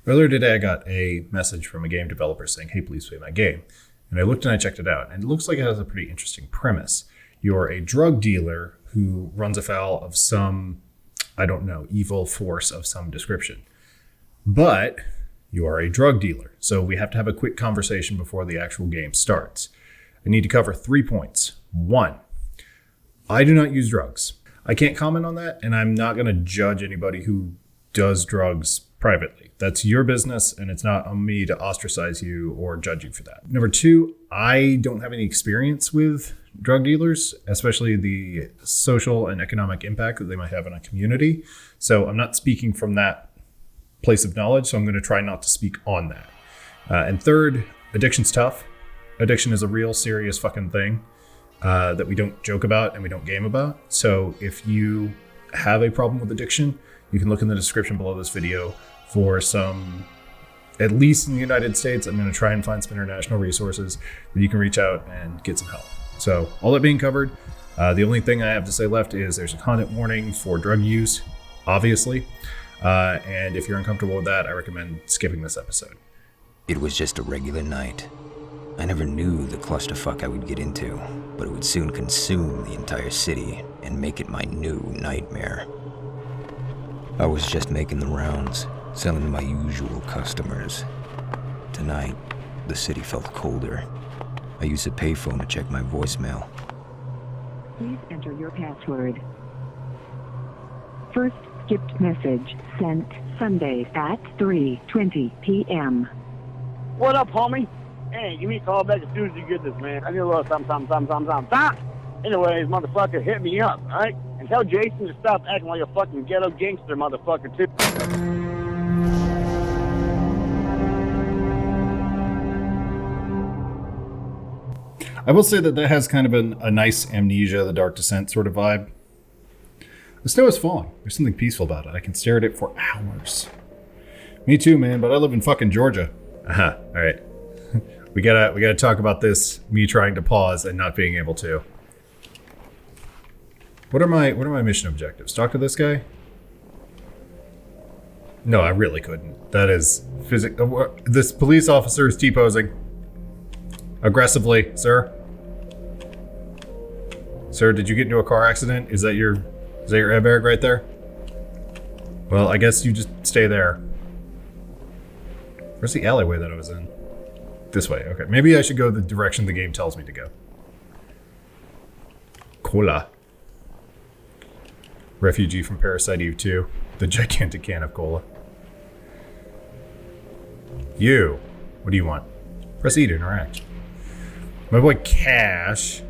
Earlier today, I got a message from a game developer saying, hey, please play my game. And I looked and I checked it out, and it looks like it has a pretty interesting premise. You're a drug dealer who runs afoul of some, I don't know, evil force of some description. But you are a drug dealer, so we have to have a quick conversation before the actual game starts. I need to cover 3 points. 1, I do not use drugs. I can't comment on that, and I'm not going to judge anybody who does drugs privately. That's your business, and it's not on me to ostracize you or judge you for that. Number 2, I don't have any experience with drug dealers, especially the social and economic impact that they might have on a community. So I'm not speaking from that place of knowledge, so I'm going to try not to speak on that. And 3rd, addiction's tough. Addiction is a real serious fucking thing that we don't joke about and we don't game about. So if you have a problem with addiction, you can look in the description below this video for some, at least in the United States, I'm going to try and find some international resources that you can reach out and get some help. So all that being covered, the only thing I have to say left is there's a content warning for drug use, obviously. And if you're uncomfortable with that, I recommend skipping this episode. It was just a regular night. I never knew the clusterfuck I would get into, but it would soon consume the entire city and make it my new nightmare. I was just making the rounds, selling to my usual customers. Tonight, the city felt colder. I used a payphone to check my voicemail. Please enter your password. First skipped message sent Sunday at 3:20 p.m. What up, homie? Hey, give me a call back as soon as you get this, man. I need a little something. Anyways, motherfucker, hit me up, alright? And tell Jason to stop acting like a fucking ghetto gangster motherfucker, too. I will say that has kind of a nice Amnesia, The Dark Descent sort of vibe. The snow is falling. There's something peaceful about it. I can stare at it for hours. Me too, man, but I live in fucking Georgia. All right. We gotta talk about this, me trying to pause and not being able to. What are my mission objectives? Talk to this guy? No, I really couldn't. That is this police officer is T-posing. Aggressively, sir. Sir, did you get into a car accident? Is that your airbag right there? Well, I guess you just stay there. Where's the alleyway that I was in? This way, okay. Maybe I should go the direction the game tells me to go. Cola. Refugee from Parasite Eve 2. The gigantic can of cola. You. What do you want? Press E to interact. My boy Cash.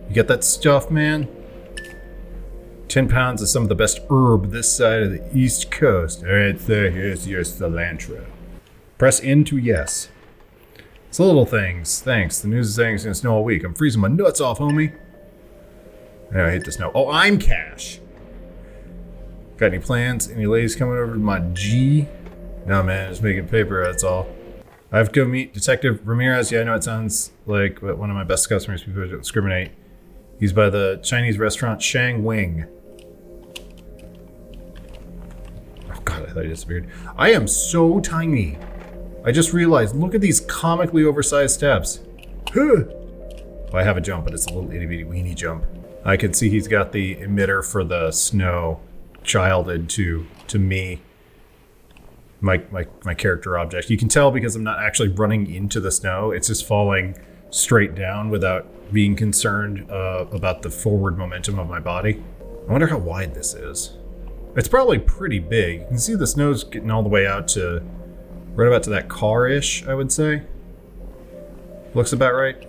You got that stuff, man? 10 pounds of some of the best herb this side of the East Coast. Alright, there, here's your cilantro. Press N to yes. It's the little things. Thanks. The news is saying it's gonna snow all week. I'm freezing my nuts off, homie. Oh, I hate the snow. Oh, I'm Cash. Got any plans? Any ladies coming over to my G? No, man, just making paper, that's all. I have to go meet Detective Ramirez. Yeah, I know it sounds like one of my best customers. People who don't discriminate. He's by the Chinese restaurant Shang Wing. Oh god, I thought he disappeared. I am so tiny. I just realized, look at these comically oversized steps. Well, I have a jump, but it's a little itty bitty weeny jump. I can see he's got the emitter for the snow childed to me. My character object. You can tell because I'm not actually running into the snow. It's just falling straight down without being concerned about the forward momentum of my body. I wonder how wide this is. It's probably pretty big. You can see the snow's getting all the way out to right about to that car-ish, I would say. Looks about right.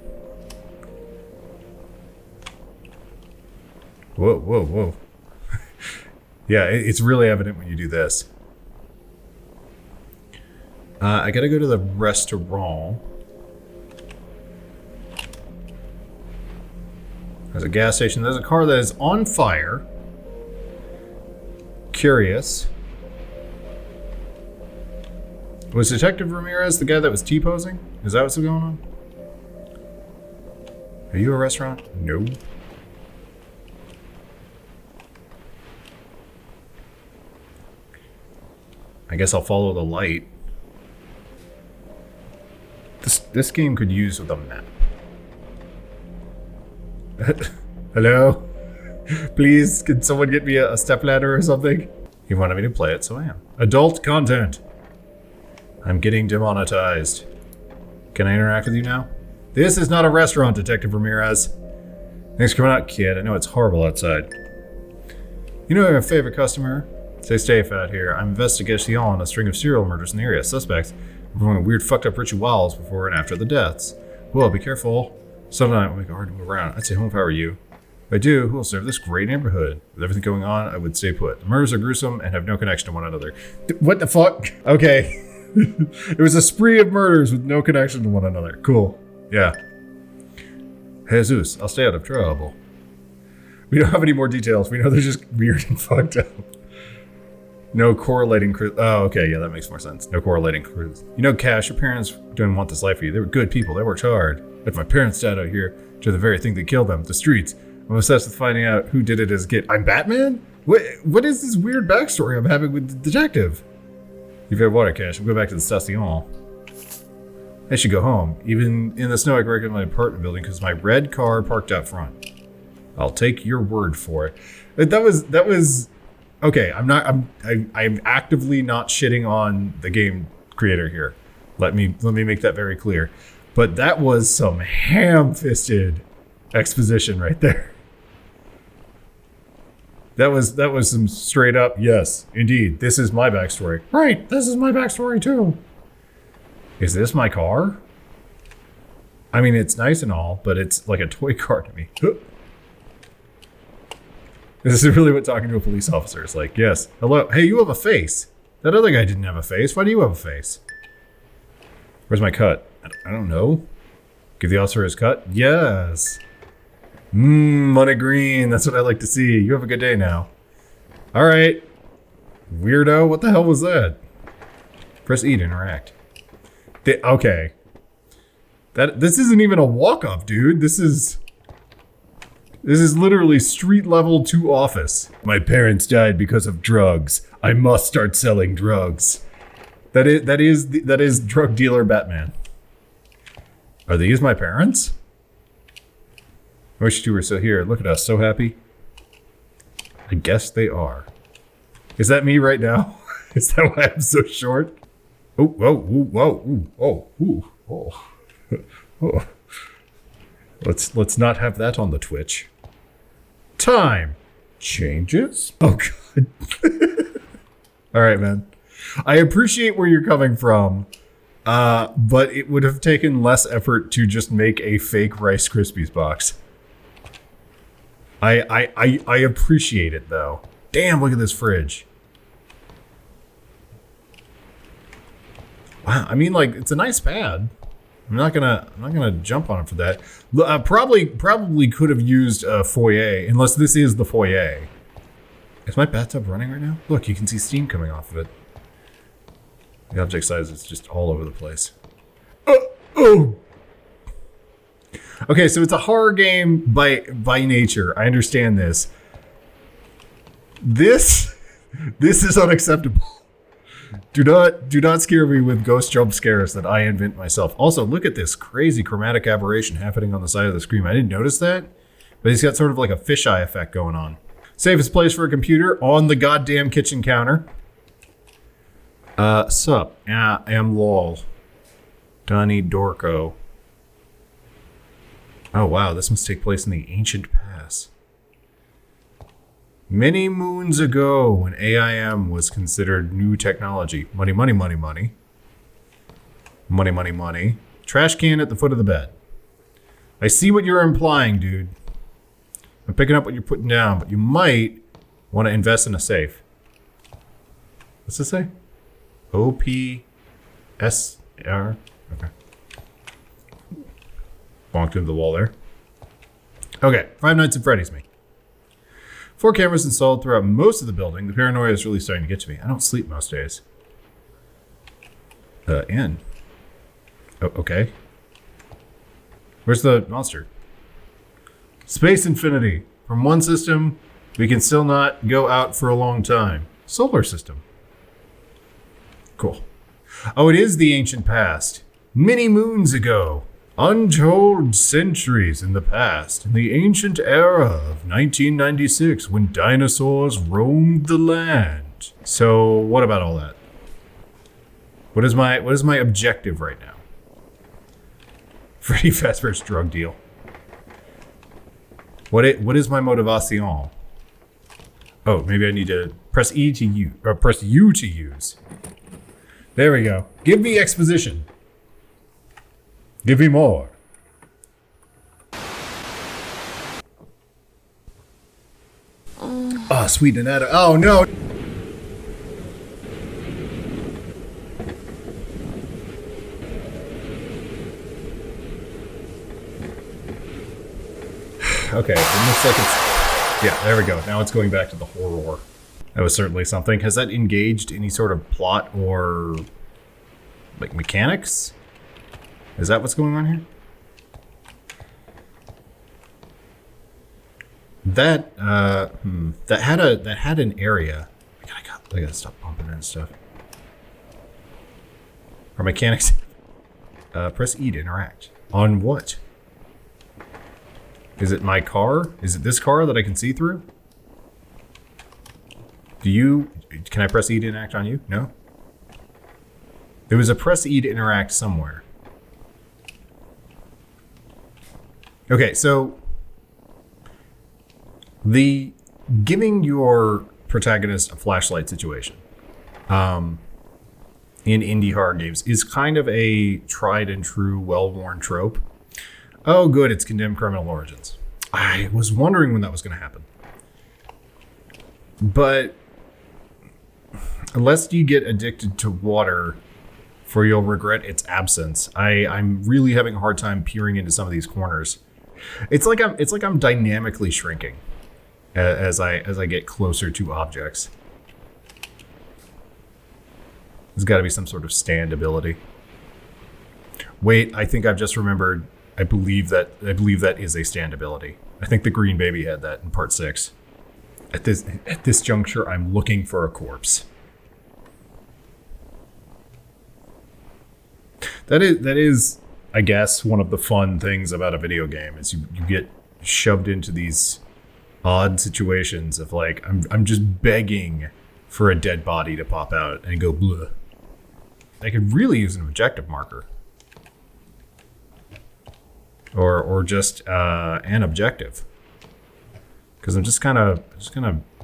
Whoa, whoa, whoa. Yeah, it's really evident when you do this. I gotta go to the restaurant. There's a gas station. There's a car that is on fire. Curious. Was Detective Ramirez the guy that was T-posing? Is that what's going on? Are you a restaurant? No. I guess I'll follow the light. This game could use with a map. Hello? Please, can someone get me a stepladder or something? He wanted me to play it, so I am. Adult content. I'm getting demonetized. Can I interact with you now? This is not a restaurant, Detective Ramirez. Thanks for coming out, kid. I know it's horrible outside. You know your favorite customer? Stay safe out here. I'm investigating on a string of serial murders in the area. Suspects performing weird fucked up rituals before and after the deaths. Well, be careful. Some night will make it hard to move around. I'd stay home if I were you. If I do, who will serve this great neighborhood? With everything going on, I would stay put. The murders are gruesome and have no connection to one another. What the fuck? Okay. It was a spree of murders with no connection to one another. Cool. Yeah. Jesus, I'll stay out of trouble. We don't have any more details. We know they're just weird and fucked up. No correlating clues. Oh, okay. Yeah, that makes more sense. No correlating clues. You know, Cash, your parents didn't want this life for you. They were good people. They worked hard. If my parents died out here, to the very thing that killed them, the streets. I'm obsessed with finding out who did it as a kid. I'm Batman? What is this weird backstory I'm having with the detective? You've had water, Cash. We'll go back to the station. I should go home. Even in the snow, I can recognize my apartment building because my red car parked out front. I'll take your word for it. That was okay. I'm actively not shitting on the game creator here. Let me make that very clear. But that was some ham-fisted exposition right there. That was some straight up, yes, indeed, this is my backstory. Right, this is my backstory too. Is this my car? I mean, it's nice and all, but it's like a toy car to me. This is really what talking to a police officer is like. Yes, hello, hey, you have a face. That other guy didn't have a face. Why do you have a face? Where's my cut? I don't know. Give the officer his cut? Yes. Money green. That's what I like to see. You have a good day now. All right. Weirdo. What the hell was that? Press E to interact. Okay. This isn't even a walk-up, dude. This is literally street level to office. My parents died because of drugs. I must start selling drugs. That is drug dealer Batman. Are these my parents? I wish you were still here. Look at us, so happy. I guess they are. Is that me right now? Is that why I'm so short? Oh, whoa, whoa. Let's not have that on the Twitch. Time changes. Oh god. All right, man. I appreciate where you're coming from, but it would have taken less effort to just make a fake Rice Krispies box. I appreciate it though. Damn, look at this fridge. Wow, I mean, like, it's a nice pad. I'm not gonna jump on it for that. Probably could have used a foyer, unless this is the foyer. Is my bathtub running right now? Look, you can see steam coming off of it. The object size is just all over the place. Oh. Okay, so it's a horror game by nature. I understand this. This is unacceptable. Do not scare me with ghost jump scares that I invent myself. Also, look at this crazy chromatic aberration happening on the side of the screen. I didn't notice that, but he's got sort of like a fisheye effect going on. Safest place for a computer on the goddamn kitchen counter. Sup? Am lol. Donnie Dorco. Oh wow, this must take place in the ancient past. Many moons ago, when AIM was considered new technology. Money, money, money, money. Money, money, money. Trash can at the foot of the bed. I see what you're implying, dude. I'm picking up what you're putting down, but you might want to invest in a safe. What's this say? OPSR. Okay. Bonked into the wall there. Okay, Five Nights at Freddy's me. 4 cameras installed throughout most of the building. The paranoia is really starting to get to me. I don't sleep most days. In. Oh, okay. Where's the monster? Space infinity. From one system, we can still not go out for a long time. Solar system. Cool. Oh, it is the ancient past. Many moons ago, untold centuries in the past, in the ancient era of 1996, when dinosaurs roamed the land. So, what about all that? What is my objective right now? Freddy Fazbear's drug deal. What is my motivation? Oh, maybe I need to press E to use, or press U to use. There we go. Give me exposition. Give me more. Oh, sweet Nanetta. Oh, no. Okay, it looks like it's... Yeah, there we go. Now it's going back to the horror. That was certainly something. Has that engaged any sort of plot or, like, mechanics? Is that what's going on here? That had an area. I gotta stop bumping and stuff. Our mechanics. Press E to interact. On what? Is it my car? Is it this car that I can see through? Can I press E to interact on you? No? There was a press E to interact somewhere. Okay, so the giving your protagonist a flashlight situation in indie horror games is kind of a tried and true, well-worn trope. Oh, good, it's Condemned Criminal Origins. I was wondering when that was going to happen. But unless you get addicted to water, for you'll regret its absence. I'm really having a hard time peering into some of these corners. It's like I'm dynamically shrinking as I get closer to objects. There's got to be some sort of stand ability. Wait, I think I've just remembered. I believe that is a stand ability. I think the Green Baby had that in part 6. At this juncture, I'm looking for a corpse. That is, I guess, one of the fun things about a video game is you get shoved into these odd situations of like I'm just begging for a dead body to pop out and go bleh. I could really use an objective marker. Or just an objective, because I'm just kind of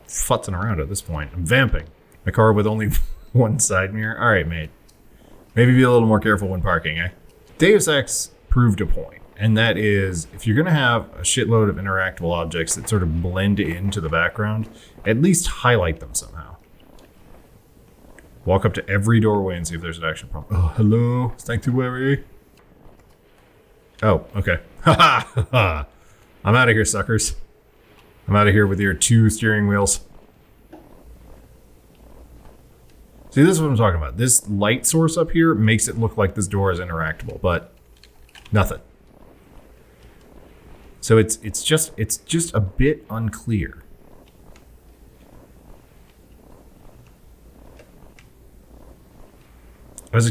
futzing around at this point. I'm vamping my car with only one side mirror. All right, mate. Maybe be a little more careful when parking, eh? Deus Ex proved a point, and that is if you're gonna have a shitload of interactable objects that sort of blend into the background, at least highlight them somehow. Walk up to every doorway and see if there's an action prompt. Oh, hello, sanctuary. Oh, okay. Ha ha! I'm out of here, suckers. I'm out of here with your 2 steering wheels. See, this is what I'm talking about. This light source up here makes it look like this door is interactable, but nothing. So it's just a bit unclear. I was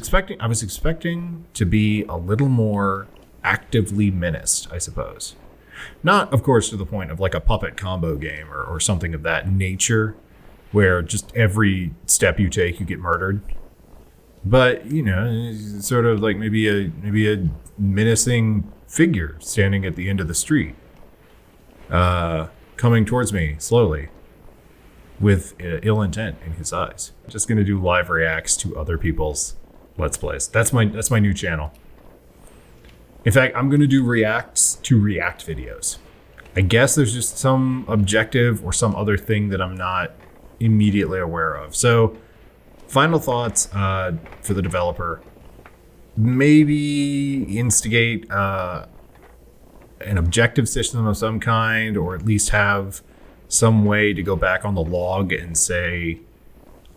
expecting to be a little more actively menaced, I suppose. Not, of course, to the point of like a puppet combo game or something of that nature, where just every step you take, you get murdered. But, you know, sort of like maybe a menacing figure standing at the end of the street, coming towards me slowly with ill intent in his eyes. I'm just gonna do live reacts to other people's Let's Plays. That's my new channel. In fact, I'm going to do reacts to react videos. I guess there's just some objective or some other thing that I'm not immediately aware of. So, final thoughts for the developer. Maybe instigate an objective system of some kind, or at least have some way to go back on the log and say,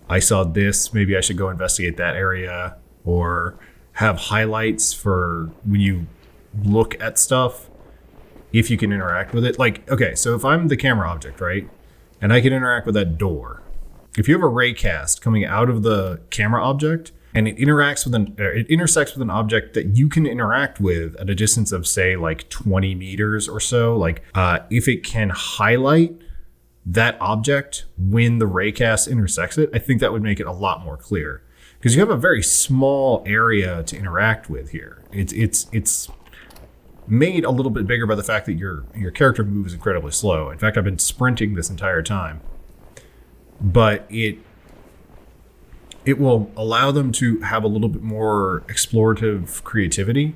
I saw this, maybe I should go investigate that area, or have highlights for when you look at stuff, if you can interact with it. Like, okay, so if I'm the camera object, right, and I can interact with that door, if you have a ray cast coming out of the camera object and it intersects with an object that you can interact with at a distance of, say, like 20 meters or so. Like if it can highlight that object when the raycast intersects it, I think that would make it a lot more clear, because you have a very small area to interact with here. It's made a little bit bigger by the fact that your character moves incredibly slow. In fact, I've been sprinting this entire time, but it will allow them to have a little bit more explorative creativity,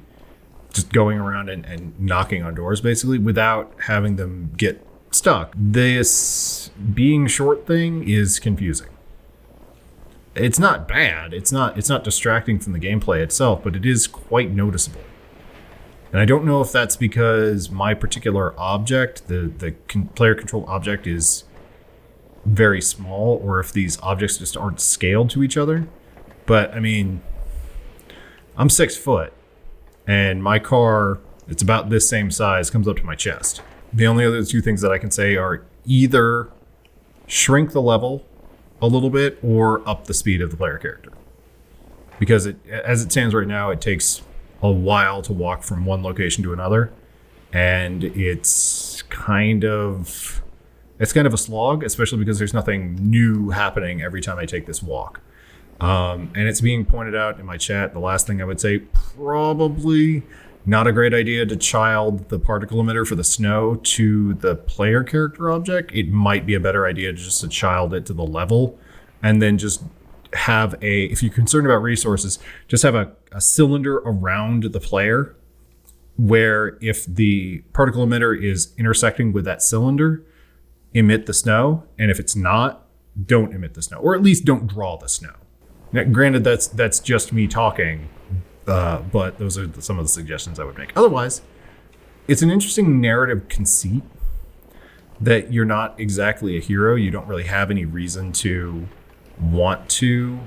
just going around and knocking on doors, basically, without having them get stuck. This being short thing is confusing. It's not bad. It's not distracting from the gameplay itself, but it is quite noticeable. And I don't know if that's because my particular object, the player-controlled object, is very small, or if these objects just aren't scaled to each other. But, I mean, I'm 6 foot, and my car, it's about this same size, comes up to my chest. The only other two things that I can say are either shrink the level a little bit or up the speed of the player character. Because as it stands right now, it takes a while to walk from one location to another, and it's kind of a slog, especially because there's nothing new happening every time I take this walk. And it's being pointed out in my chat. The last thing I would say, probably not a great idea to child the particle emitter for the snow to the player character object. It might be a better idea just to child it to the level, and then just have if you're concerned about resources, just have a cylinder around the player, where if the particle emitter is intersecting with that cylinder, emit the snow, and if it's not, don't emit the snow, or at least don't draw the snow. Now, granted, that's just me talking, but those are some of the suggestions I would make. Otherwise, it's an interesting narrative conceit that you're not exactly a hero. You don't really have any reason to want to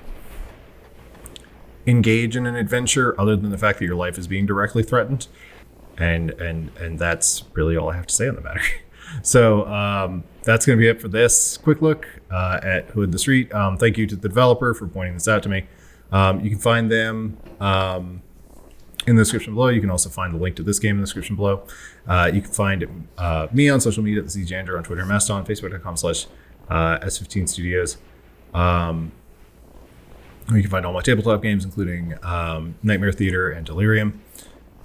engage in an adventure other than the fact that your life is being directly threatened, and that's really all I have to say on the matter. So that's going to be it for this quick look at Hood the Street. Thank you to the developer for pointing this out to me. You can find them in the description below. You can also find the link to this game in the description below. You can find me on social media at the CJander on Twitter and Mastodon, facebook.com/S15 Studios. You can find all my tabletop games, including Nightmare Theater and Delirium.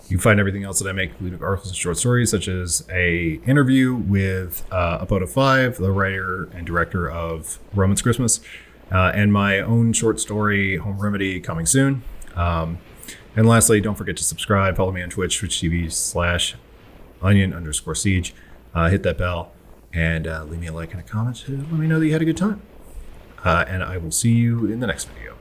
You can find everything else that I make, including articles and short stories, such as a interview with Apoto 5, the writer and director of Romance Christmas, and my own short story, Home Remedy, coming soon. And lastly, don't forget to subscribe. Follow me on Twitch, twitch.tv/onion_siege. Hit that bell and leave me a like and a comment to let me know that you had a good time. And I will see you in the next video.